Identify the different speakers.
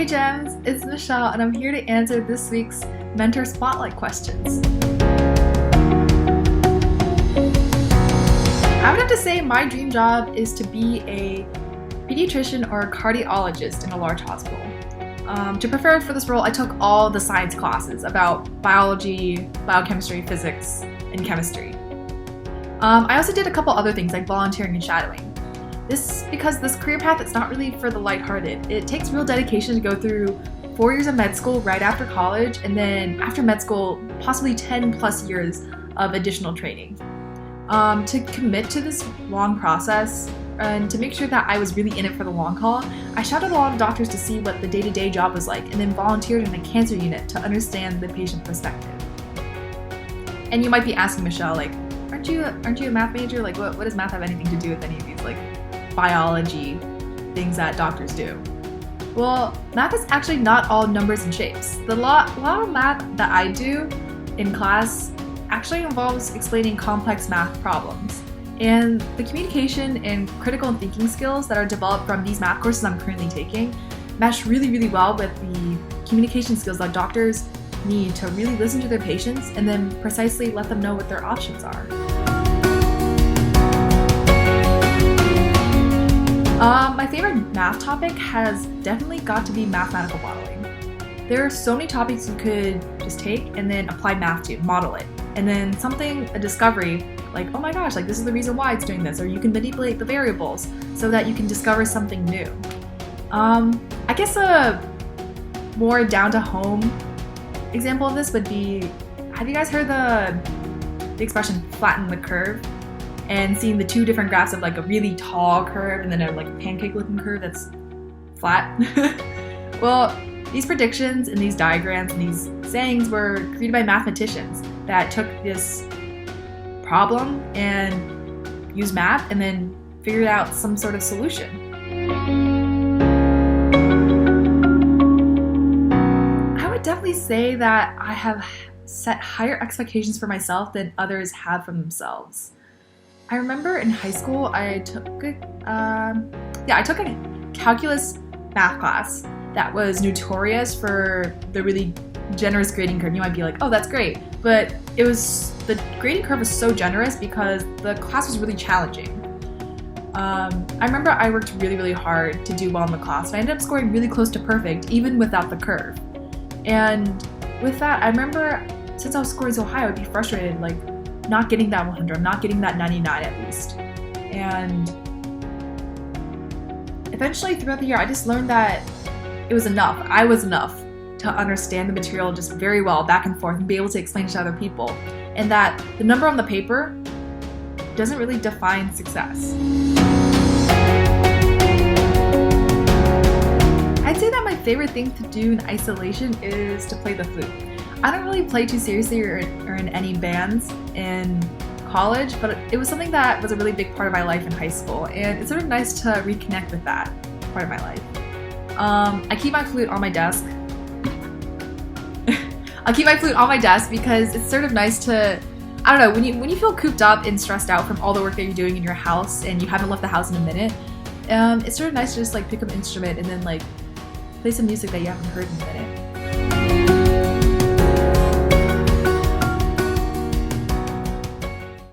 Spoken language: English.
Speaker 1: Hey Gems, it's Michelle and I'm here to answer this week's Mentor Spotlight questions. I would have to say my dream job is to be a pediatrician or a cardiologist in a large hospital. To prepare for this role, I took all the science classes about biology, biochemistry, physics, and chemistry. I also did a couple other things like volunteering and shadowing. Because this career path is not really for the lighthearted. It takes real dedication to go through 4 years of med school right after college, and then after med school, possibly 10 plus years of additional training. To commit to this long process and to make sure that I was really in it for the long haul, I shadowed a lot of doctors to see what the day-to-day job was like, and then volunteered in a cancer unit to understand the patient perspective. And you might be asking Michelle, like, aren't you a math major? Like, what does math have anything to do with any of these, like, biology things that doctors do? Well, math is actually not all numbers and shapes. A lot of math that I do in class actually involves explaining complex math problems. And the communication and critical thinking skills that are developed from these math courses I'm currently taking mesh really, really well with the communication skills that doctors need to really listen to their patients and then precisely let them know what their options are. My favorite math topic has definitely got to be mathematical modeling. There are so many topics you could just take and then apply math to, model it. And then a discovery, like, oh my gosh, like this is the reason why it's doing this, or you can manipulate the variables so that you can discover something new. I guess a more down-to-home example of this would be, have you guys heard the expression flatten the curve? And seeing the two different graphs of like a really tall curve and then a like pancake-looking curve that's flat. Well, these predictions and these diagrams and these sayings were created by mathematicians that took this problem and used math and then figured out some sort of solution. I would definitely say that I have set higher expectations for myself than others have for themselves. I remember in high school I took a calculus math class that was notorious for the really generous grading curve. You might be like, oh, that's great. But the grading curve was so generous because the class was really challenging. I remember I worked really, really hard to do well in the class. And I ended up scoring really close to perfect, even without the curve. And with that, I remember since I was scoring so high, I would be frustrated, like, not getting that 100, not getting that 99 at least. And eventually throughout the year, I just learned that it was enough. I was enough to understand the material just very well back and forth and be able to explain it to other people. And that the number on the paper doesn't really define success. I'd say that my favorite thing to do in isolation is to play the flute. I don't really play too seriously or in any bands in college, but it was something that was a really big part of my life in high school, and it's sort of nice to reconnect with that part of my life. I keep my flute on my desk. I'll keep my flute on my desk because it's sort of nice to, I don't know, when you feel cooped up and stressed out from all the work that you're doing in your house and you haven't left the house in a minute, it's sort of nice to just like pick up an instrument and then like play some music that you haven't heard in a minute.